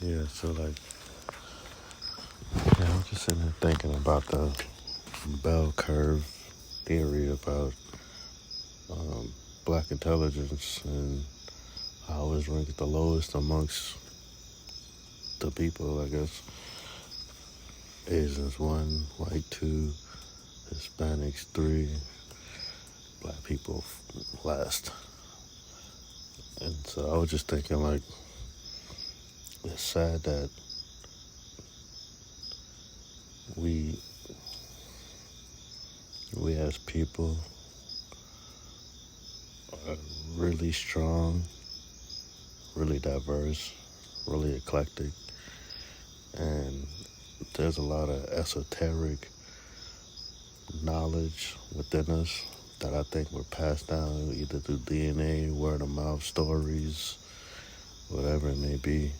Yeah, so I'm just sitting there thinking about the bell curve theory about um, black intelligence and how it's ranked the lowest amongst the people, I guess. Asians 1, white 2, Hispanics 3, black people last. And so I was just thinking, it's sad that we as people are really strong, really diverse, really eclectic, and there's a lot of esoteric knowledge within us that I think were passed down either through DNA, word of mouth, stories, whatever it may be,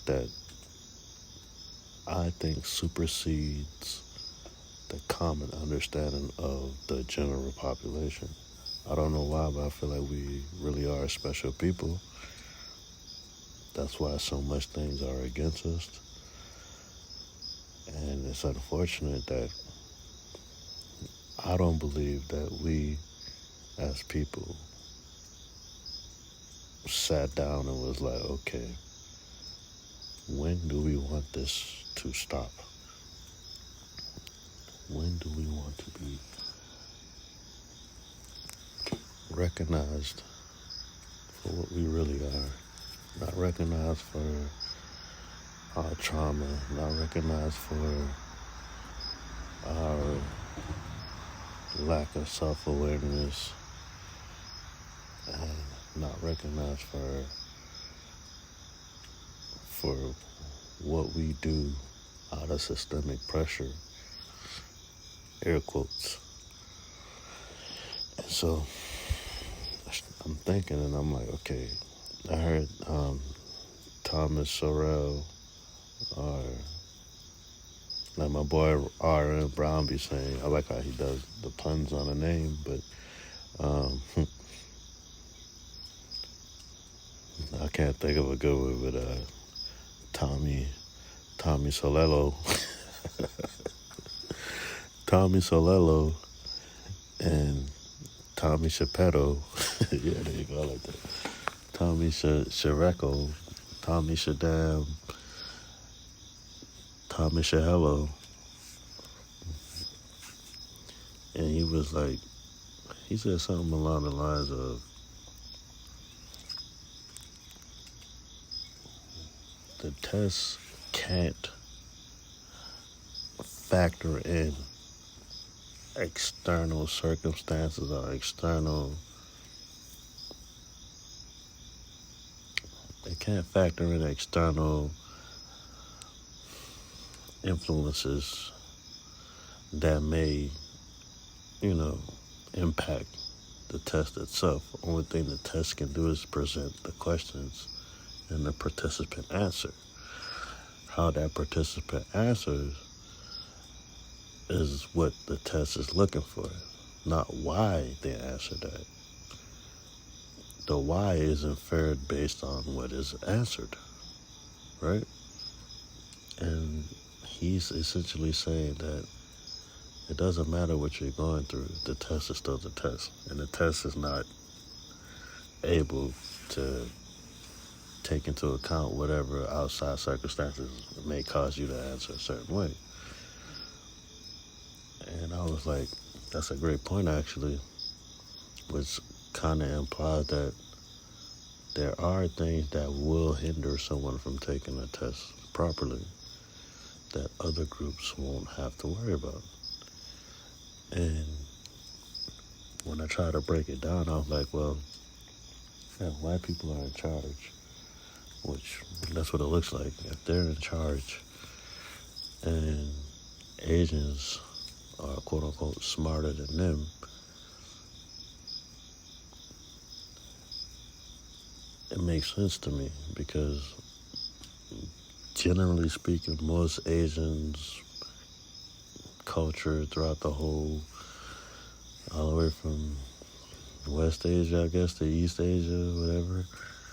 that I think supersedes the common understanding of the general population. I don't know why, but I feel like we really are special people. That's why so much things are against us. And it's unfortunate that I don't believe that we as people sat down and was like, okay, when do we want this to stop? When do we want to be recognized for what we really are? Not recognized for our trauma, not recognized for our lack of self-awareness, and not recognized for what we do out of systemic pressure, air quotes. And so I'm thinking, and I'm like, okay, I heard Thomas Sorrell, or like my boy R.M. Brown be saying, I like how he does the puns on a name, but I can't think of a good one, but Tommy Solello, Tommy Solello, and Tommy Shapetto. Yeah, there you go, I like that. Tommy Shareko, Tommy Shadam, Tommy Shahello. And he was like, he said something along the lines of, the test can't factor in external circumstances or it can't factor in external influences that may, impact the test itself. The only thing the test can do is present the questions and the participant answer. How that participant answers is what the test is looking for, not why they answer that. The why is inferred based on what is answered, right? And he's essentially saying that it doesn't matter what you're going through, the test is still the test. And the test is not able to take into account whatever outside circumstances may cause you to answer a certain way. And I was like, that's a great point, actually, which kind of implies that there are things that will hinder someone from taking a test properly that other groups won't have to worry about. And when I try to break it down, I was like, well, yeah, white people are in charge, which that's what it looks like. If they're in charge and Asians are quote unquote smarter than them, it makes sense to me, because generally speaking, most Asians culture throughout the whole, all the way from West Asia, I guess, to East Asia, whatever,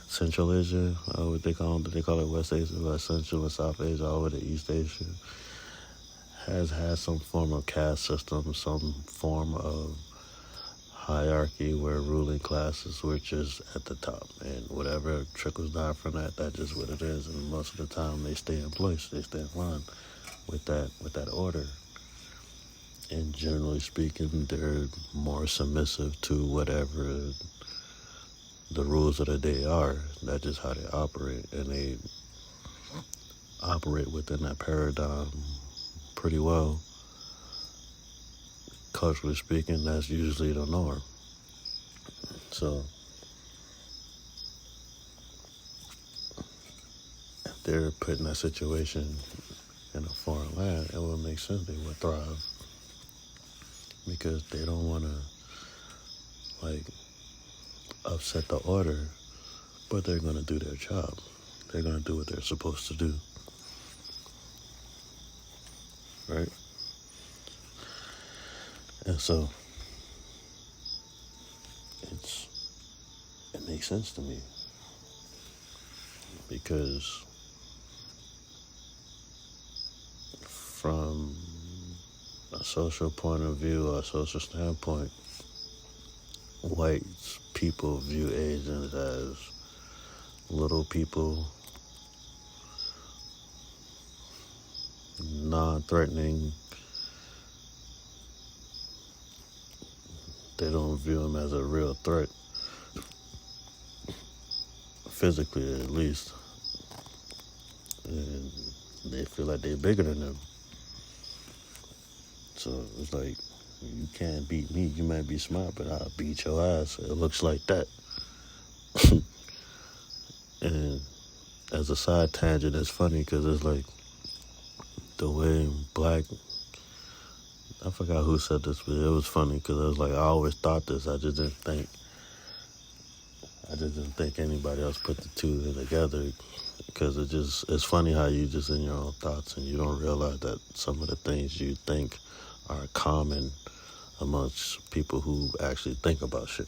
Central Asia, what they call it West Asia, West Central and South Asia, all over the East Asia, has had some form of caste system, some form of hierarchy where ruling classes were just at the top, and whatever trickles down from that, that's just what it is. And most of the time, they stay in place, they stay in line with that order. And generally speaking, they're more submissive to whatever the rules of the day are. That's just how they operate, and they operate within that paradigm pretty well. Culturally speaking, that's usually the norm. So if they're put in that situation in a foreign land, it would make sense they would thrive, because they don't want to upset the order, but they're going to do their job. They're going to do what they're supposed to do. Right? And so it makes sense to me, because from a social point of view or a social standpoint, white people view Asians as little people, non-threatening. They don't view them as a real threat, physically at least, and they feel like they're bigger than them. So it's like, you can't beat me. You might be smart, but I'll beat your ass. It looks like that. And as a side tangent, it's funny because it's like the way I forgot who said this, but it was funny because it was like, I always thought this. I just didn't think anybody else put the two together, because it's funny how you just in your own thoughts and you don't realize that some of the things you think are common amongst people who actually think about shit.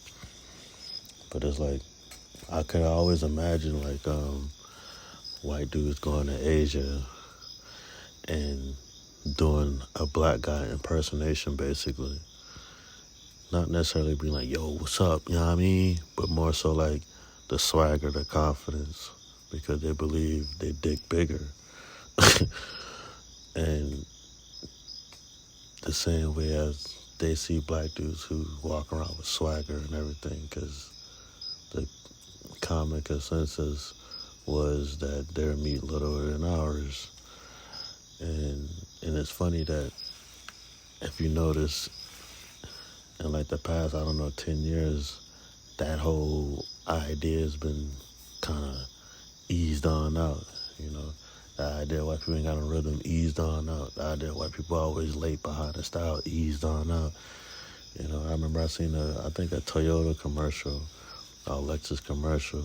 But it's like, I could always imagine white dudes going to Asia and doing a black guy impersonation, basically. Not necessarily being like, yo, what's up, you know what I mean? But more so like the swagger, the confidence, because they believe they dick bigger. And the same way as they see black dudes who walk around with swagger and everything, because the common consensus was that their meat littler than ours. And it's funny that if you notice, in like the past, 10 years, that whole idea has been kind of eased on out, The idea white people ain't got a rhythm eased on out. The idea white people always late behind the style eased on out. I remember I seen a Toyota commercial, a Lexus commercial.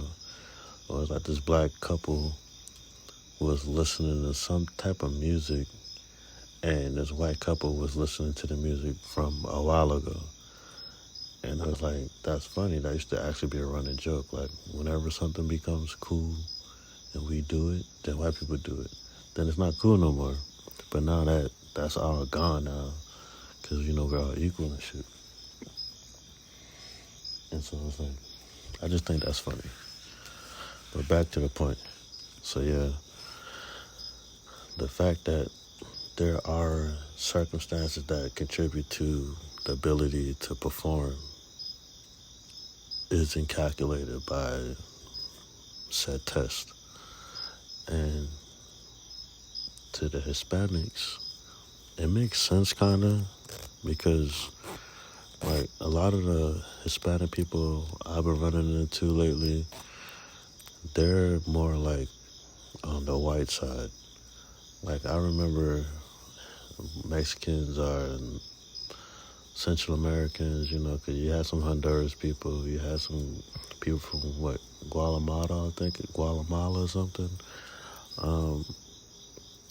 It was like this black couple was listening to some type of music, and this white couple was listening to the music from a while ago. And I was like, that's funny. That used to actually be a running joke. Like, whenever something becomes cool and we do it, then white people do it. Then it's not cool no more. But now that's all gone now, because, we're all equal and shit. And so it's like, I just think that's funny. But back to the point. So yeah, the fact that there are circumstances that contribute to the ability to perform isn't calculated by said test. And to the Hispanics, it makes sense kind of, because like a lot of the Hispanic people I've been running into lately, they're more like on the white side. Like, I remember Mexicans are Central Americans, because you had some Honduras people, you had some people from Guatemala, I think, Guatemala or something.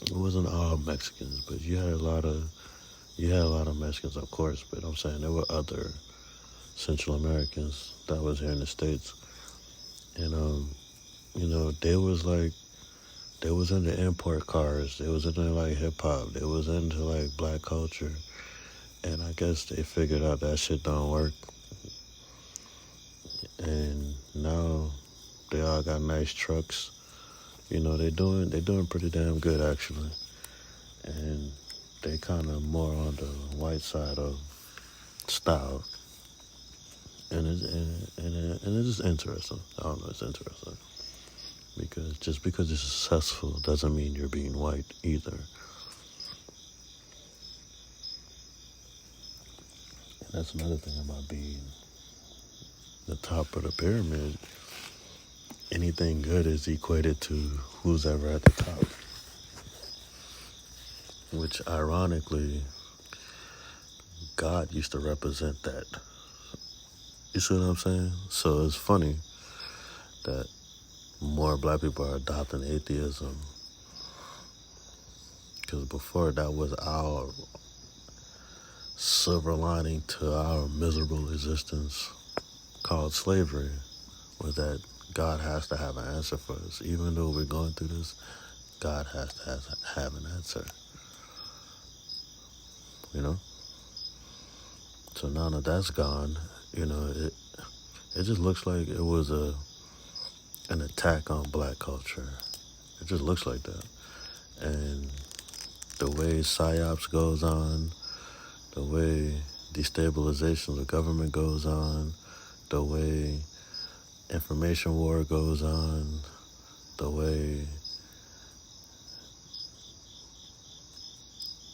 It wasn't all Mexicans, but you had a lot of Mexicans, of course. But I'm saying there were other Central Americans that was here in the States, and they was into import cars. They was into like hip hop. They was into like black culture. And I guess they figured out that shit don't work. And now they all got nice trucks. They doing pretty damn good actually. And they kind of more on the white side of style. And it's just interesting. I don't know, it's interesting. Because just because you're successful doesn't mean you're being white either. And that's another thing about being the top of the pyramid. Anything good is equated to who's ever at the top. Which ironically, God used to represent that. You see what I'm saying? So it's funny that more black people are adopting atheism. Because before that was our silver lining to our miserable existence called slavery, was that God has to have an answer for us. Even though we're going through this, God has to have an answer. So now that that's gone, it just looks like it was an attack on black culture. It just looks like that. And the way psyops goes on, the way destabilization of the government goes on, the way information war goes on, the way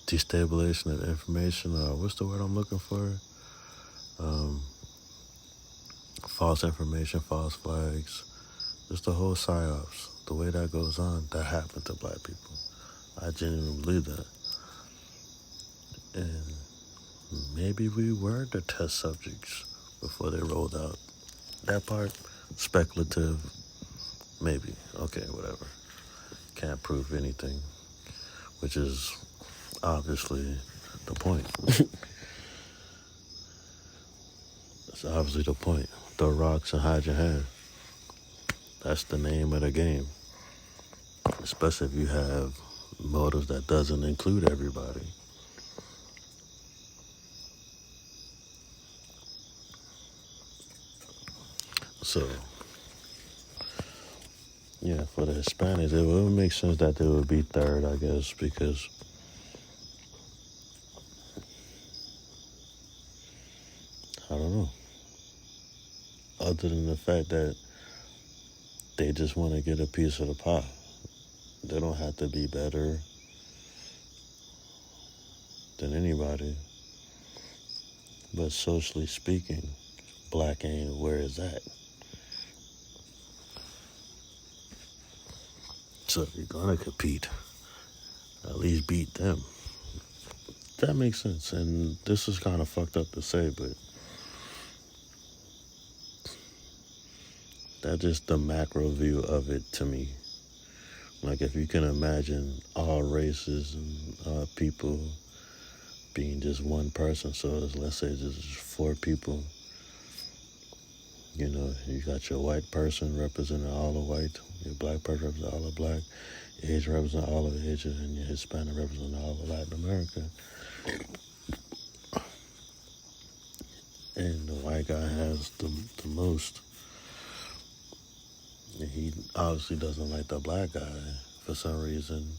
destabilization of information, or what's the word I'm looking for? False information, false flags, just the whole psyops, the way that goes on, that happened to black people. I genuinely believe that. And maybe we were the test subjects before they rolled out. That part, speculative, maybe. Okay, whatever. Can't prove anything, which is obviously the point. That's obviously the point. Throw rocks and hide your hand. That's the name of the game. Especially if you have motives that doesn't include everybody. So, yeah, for the Hispanics, it would make sense that they would be third, I guess, because I don't know. Other than the fact that they just want to get a piece of the pie. They don't have to be better than anybody. But socially speaking, black ain't where it's at. So if you're gonna compete, at least beat them. That makes sense. And this is kind of fucked up to say, but that's just the macro view of it to me. Like if you can imagine all races and people being just one person, so let's say just 4 people. You got your white person representing all the white, your black person representing all the black, Asian representing all of Asia, and your Hispanic representing all of Latin America. And the white guy has the most. And he obviously doesn't like the black guy for some reason.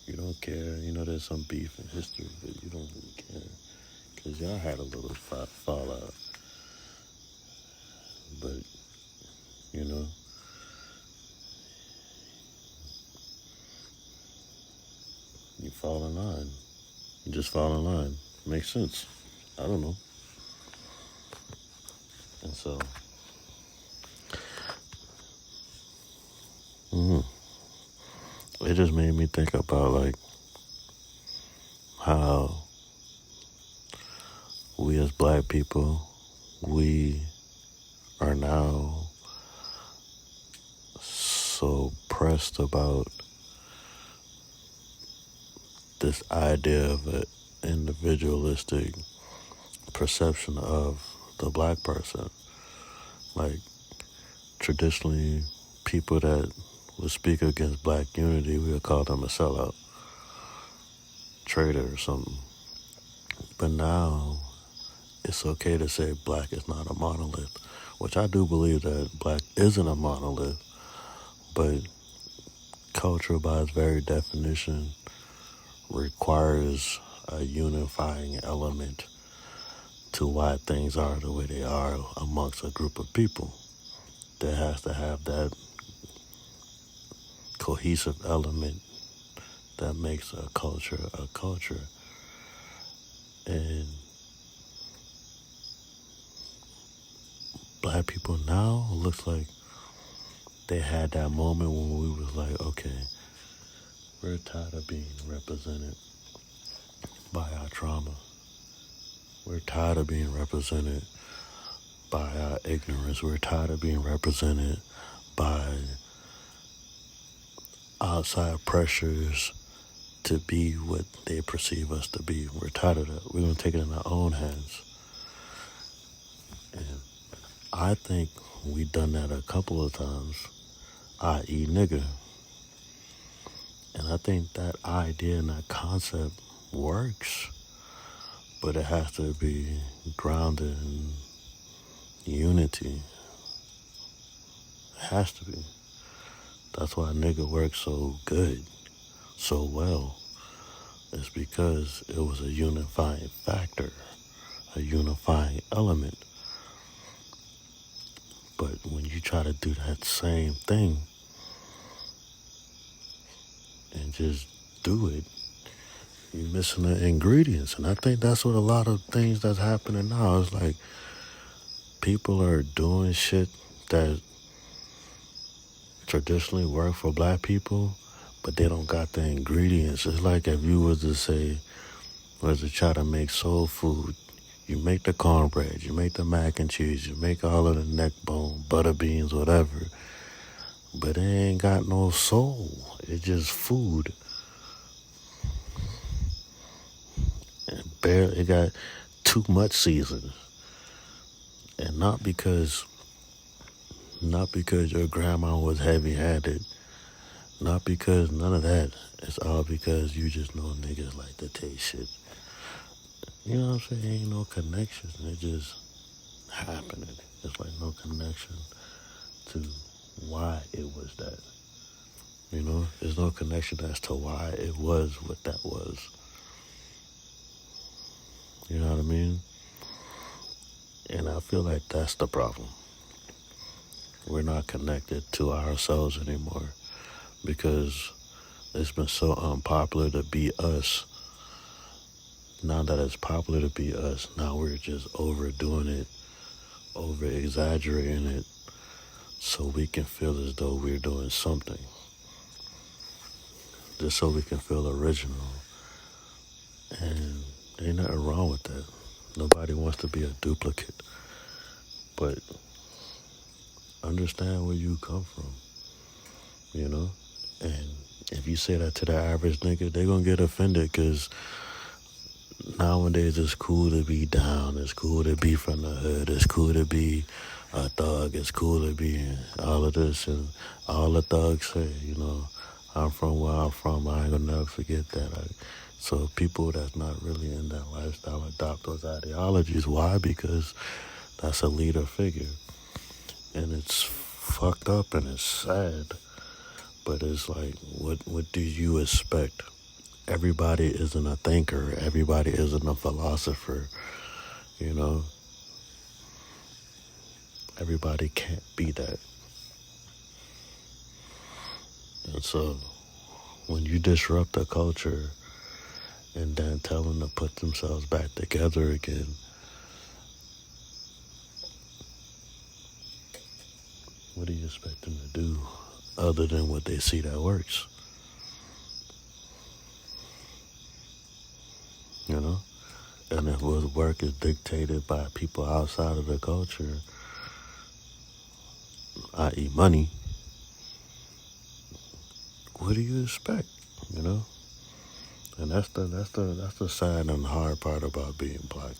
You don't care. There's some beef in history, but you don't really care. Because y'all had a little fallout. But, you fall in line. You just fall in line. Makes sense. I don't know. And so, it just made me think about, like, how we as black people, we are now so pressed about this idea of an individualistic perception of the black person. Like, traditionally, people that would speak against black unity, we would call them a sellout, traitor or something. But now it's okay to say black is not a monolith, which I do believe that black isn't a monolith, but culture by its very definition requires a unifying element to why things are the way they are amongst a group of people. There has to have that cohesive element that makes a culture a culture. And black people now looks like they had that moment when we was like, okay, we're tired of being represented by our trauma. We're tired of being represented by our ignorance. We're tired of being represented by outside pressures to be what they perceive us to be. We're tired of that. We're going to take it in our own hands. And I think we've done that a couple of times, i.e. nigga. And I think that idea and that concept works, but it has to be grounded in unity. It has to be. That's why nigga works so good, so well. It's because it was a unifying factor, a unifying element. But when you try to do that same thing and just do it, you're missing the ingredients. And I think that's what a lot of things that's happening now. It's like people are doing shit that traditionally work for black people, but they don't got the ingredients. It's like if you was to say, was to try to make soul food, you make the cornbread, you make the mac and cheese, you make all of the neck bone, butter beans, whatever, but it ain't got no soul. It's just food. And barely, it got too much seasoning. And not because your grandma was heavy-handed, not because none of that. It's all because you just know niggas like to taste shit. You know what I'm saying? Ain't no connection. It just happening. It's like no connection to why it was that. You know? There's no connection as to why it was what that was. You know what I mean? And I feel like that's the problem. We're not connected to ourselves anymore because it's been so unpopular to be us. Now that it's popular to be us, now we're just overdoing it, over-exaggerating it, so we can feel as though we're doing something. Just so we can feel original. And ain't nothing wrong with that. Nobody wants to be a duplicate. But understand where you come from, you know? And if you say that to the average nigga, they're going to get offended because nowadays it's cool to be down. It's cool to be from the hood. It's cool to be a thug. It's cool to be all of this. And all the thugs say, you know, I'm from where I'm from. I ain't going to never forget that. So people that's not really in that lifestyle adopt those ideologies. Why? Because that's a leader figure. And it's fucked up and it's sad. But it's like, what do you expect? Everybody isn't a thinker. Everybody isn't a philosopher. You know? Everybody can't be that. And so, when you disrupt the culture and then tell them to put themselves back together again, what do you expect them to do other than what they see that works? You know? And if what work is dictated by people outside of the culture, i.e. money, what do you expect? You know? And that's the sad and hard part about being black.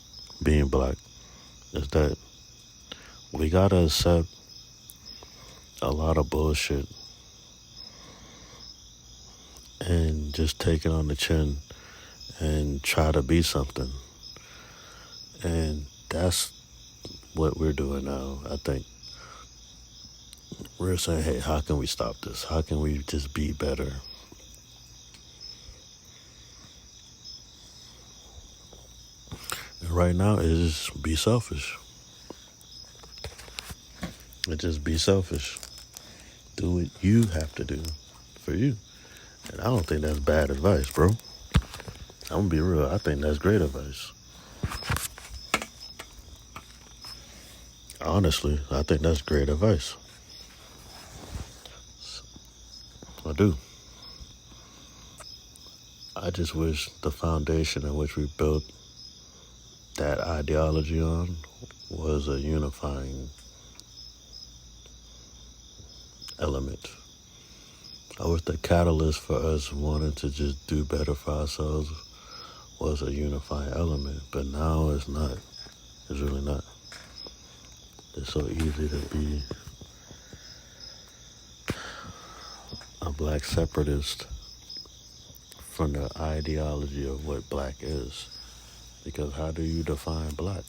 Being black is that we gotta accept a lot of bullshit and just take it on the chin and try to be something. And that's what we're doing now. I think we're saying, hey, how can we stop this? How can we just be better? And right now is be selfish. And just be selfish. Do what you have to do for you. And I don't think that's bad advice, bro. I'm gonna be real. I think that's great advice. Honestly, I think that's great advice. I do. I just wish the foundation in which we built that ideology on was a unifying element. I wish the catalyst for us wanting to just do better for ourselves was a unifying element, but now it's not. It's really not. It's so easy to be a black separatist from the ideology of what black is. Because how do you define black?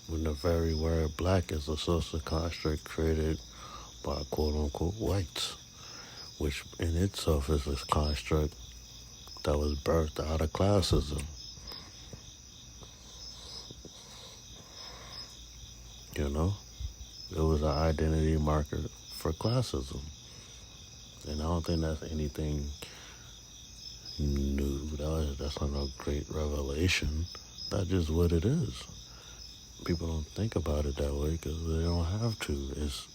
When the very word black is a social construct created by quote-unquote whites, which in itself is a construct that was birthed out of classism. You know? It was an identity marker for classism. And I don't think that's anything new. That's not a great revelation. That's just what it is. People don't think about it that way because they don't have to. It's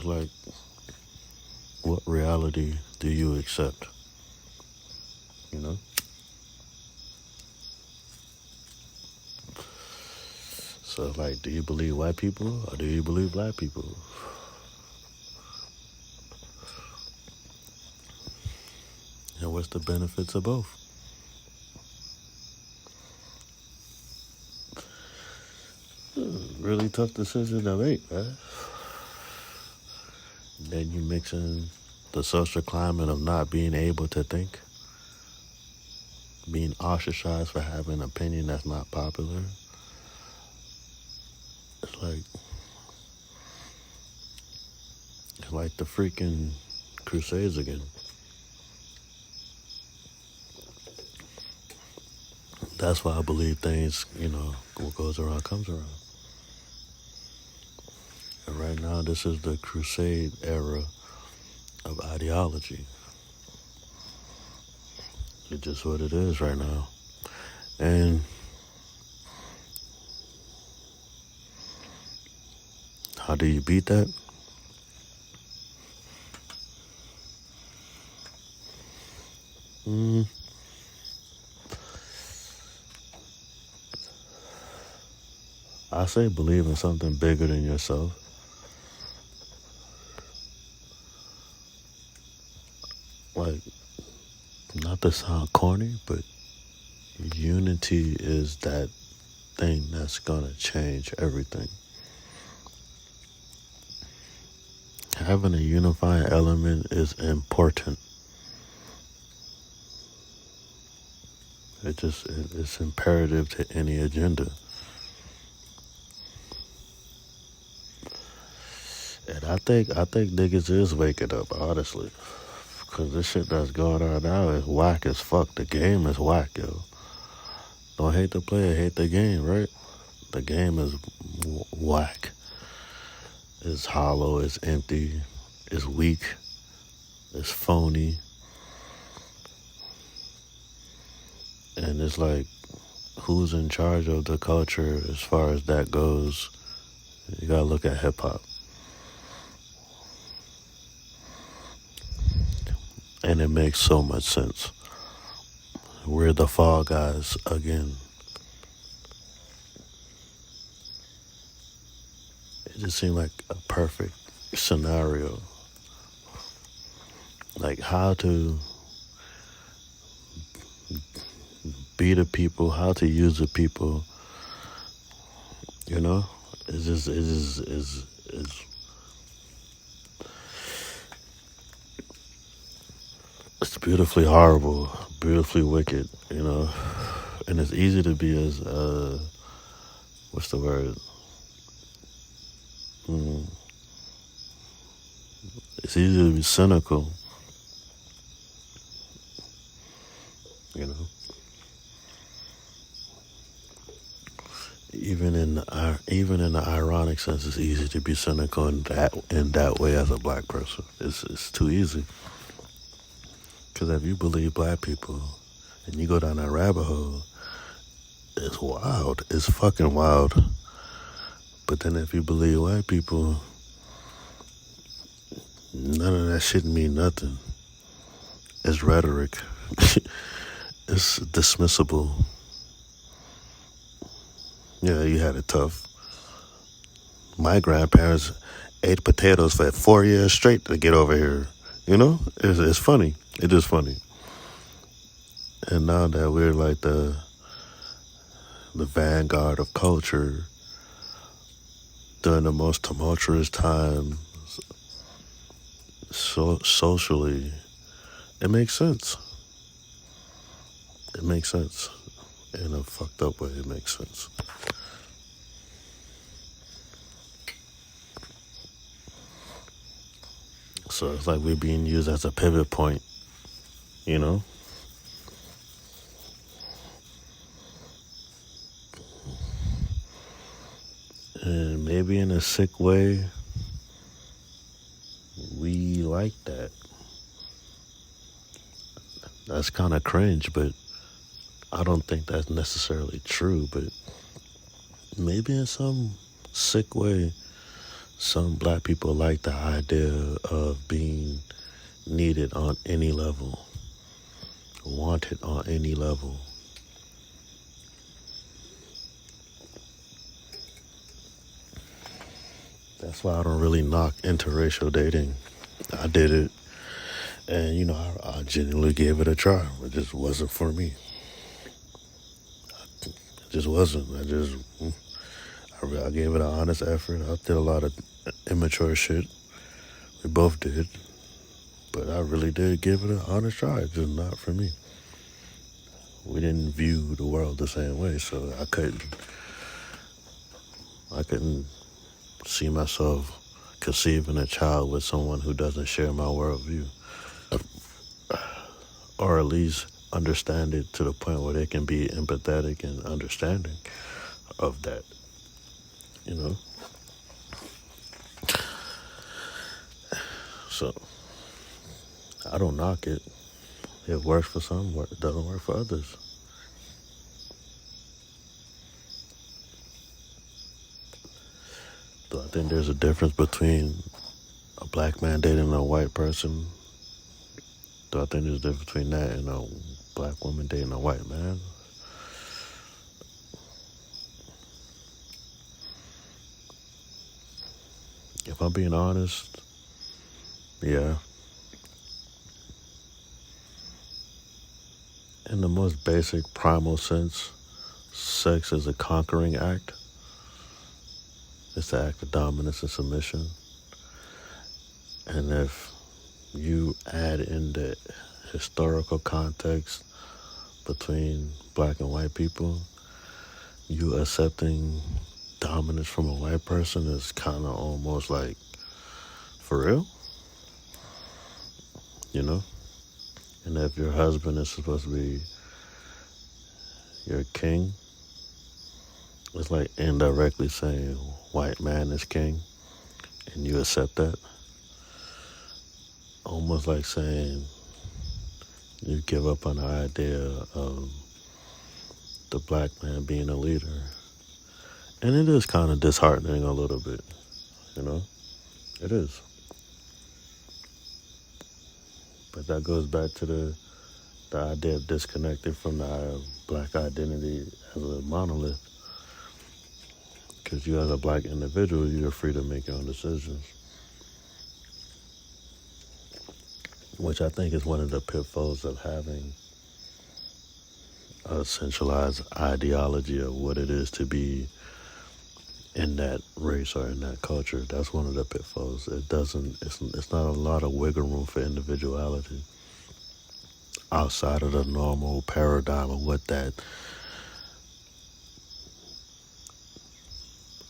like, what reality do you accept? You know? So, like, do you believe white people or do you believe black people? And what's the benefits of both? Really tough decision to make, right? Then you mix in the social climate of not being able to think, being ostracized for having an opinion that's not popular. It's like the freaking Crusades again. That's why I believe things, what goes around comes around. And right now, this is the crusade era of ideology. It's just what it is right now. And how do you beat that? I say believe in something bigger than yourself. Like, not to sound corny, but unity is that thing that's gonna change everything. Having a unifying element is important. It's imperative to any agenda. And I think niggas is waking up, honestly. Because this shit that's going on now is whack as fuck. The game is whack, yo. Don't hate the player, hate the game, right? The game is whack. It's hollow, it's empty, it's weak, it's phony. And it's like, who's in charge of the culture as far as that goes? You gotta look at hip-hop. And it makes so much sense. We're the fall guys again. It just seemed like a perfect scenario. Like how to be the people, how to use the people. It's It's beautifully horrible, beautifully wicked, and it's easy to be as what's the word? Mm, it's easy to be cynical, you know. Even in the ironic sense, it's easy to be cynical in that way as a black person. It's too easy. Because if you believe black people and you go down that rabbit hole, it's wild. It's fucking wild. But then if you believe white people, none of that shit mean nothing. It's rhetoric. It's dismissible. Yeah, you had it tough. My grandparents ate potatoes for 4 years straight to get over here. It's funny. It is funny. And now that we're like the vanguard of culture during the most tumultuous time, socially, it makes sense. It makes sense. In a fucked up way, it makes sense. So it's like we're being used as a pivot point, you know? And maybe in a sick way, we like that. That's kind of cringe, but I don't think that's necessarily true. But maybe in some sick way, some black people like the idea of being needed on any level, wanted on any level. That's why I don't really knock interracial dating. I did it, and I genuinely gave it a try. It just wasn't for me. It just wasn't. I gave it an honest effort. I did a lot of immature shit. We both did, but I really did give it an honest try. It's just not for me. We didn't view the world the same way, so I couldn't see myself conceiving a child with someone who doesn't share my worldview, or at least understand it to the point where they can be empathetic and understanding of that, So I don't knock it. It works for some, it doesn't work for others. Do I think there's a difference between a black man dating a white person? Do I think there's a difference between that and a black woman dating a white man? If I'm being honest, yeah. In the most basic, primal sense, sex is a conquering act. It's the act of dominance and submission. And if you add in the historical context between black and white people, you accepting dominance from a white person is kind of almost like, for real? And if your husband is supposed to be your king, it's like indirectly saying white man is king, and you accept that. Almost like saying you give up on the idea of the black man being a leader. And it is kind of disheartening a little bit, It is. But that goes back to the idea of disconnected from the black identity as a monolith. Because you as a black individual, you're free to make your own decisions. Which I think is one of the pitfalls of having a centralized ideology of what it is to be in that race or in that culture. That's one of the pitfalls. It's not a lot of wiggle room for individuality. outside of the normal paradigm of what that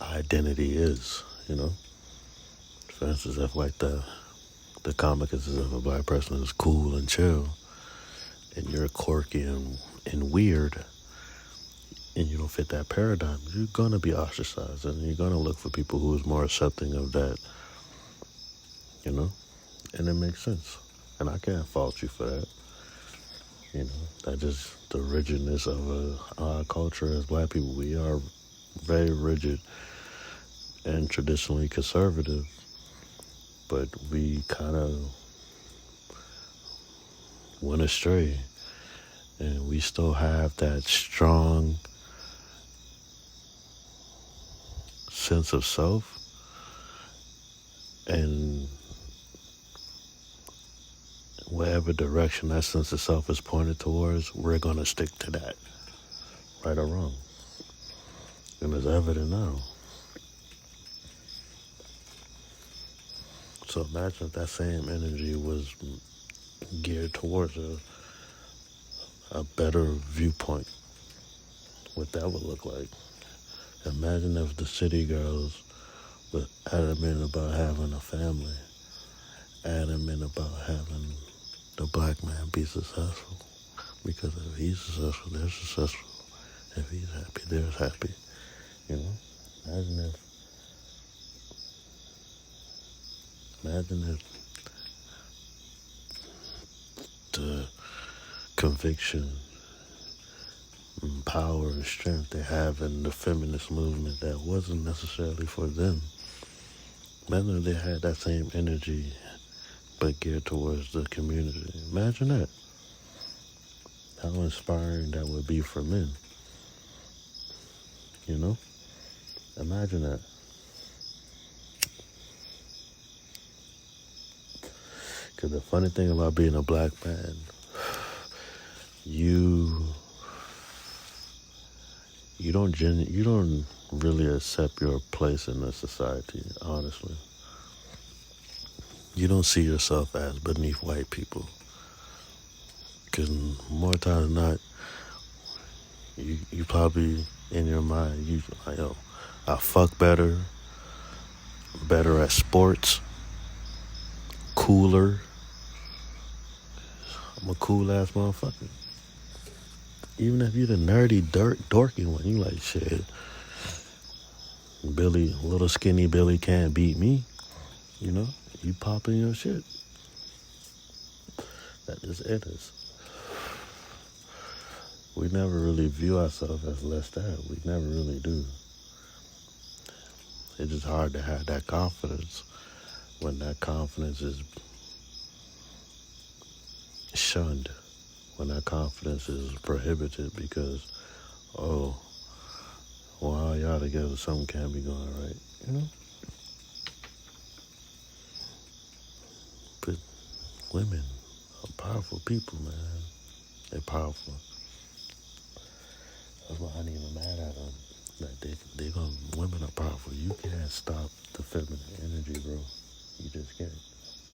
identity is, you know? For instance, if like the comic is as if a black person is cool and chill, and you're quirky and weird, and you don't fit that paradigm, you're gonna be ostracized, and you're gonna look for people who is more accepting of that, you know? And it makes sense. And I can't fault you for that. You know, that's just the rigidness of our culture as black people. We are very rigid and traditionally conservative, but we kind of went astray, and we still have that strong sense of self, and whatever direction that sense of self is pointed towards, we're going to stick to that, right or wrong. And it's evident now. So imagine if that same energy was geared towards a better viewpoint, what that would look like. Imagine if the city girls were adamant about having a family, adamant about having the black man be successful. Because if he's successful, they're successful. If he's happy, they're happy. You know? Imagine if the conviction and power and strength they have in the feminist movement that wasn't necessarily for them. Imagine if they had that same energy but geared towards the community. Imagine that. How inspiring that would be for men. You know? Imagine that. Because the funny thing about being a black man, you don't really accept your place in the society, honestly. You don't see yourself as beneath white people. Because more times than not, you probably, in your mind, you like, yo, I fuck better at sports, cooler. I'm a cool ass motherfucker. Even if you're the nerdy, dorky one, you like, shit, little skinny Billy can't beat me. You know, you popping your shit. That is it is. We never really view ourselves as less than. We never really do. It's just hard to have that confidence when that confidence is shunned, when that confidence is prohibited because, oh, well, all y'all together, something can't be going right, you know? But women are powerful people, man. They're powerful. That's why I ain't even mad at them. Like women are powerful. You can't stop the feminine energy, bro. You just can't.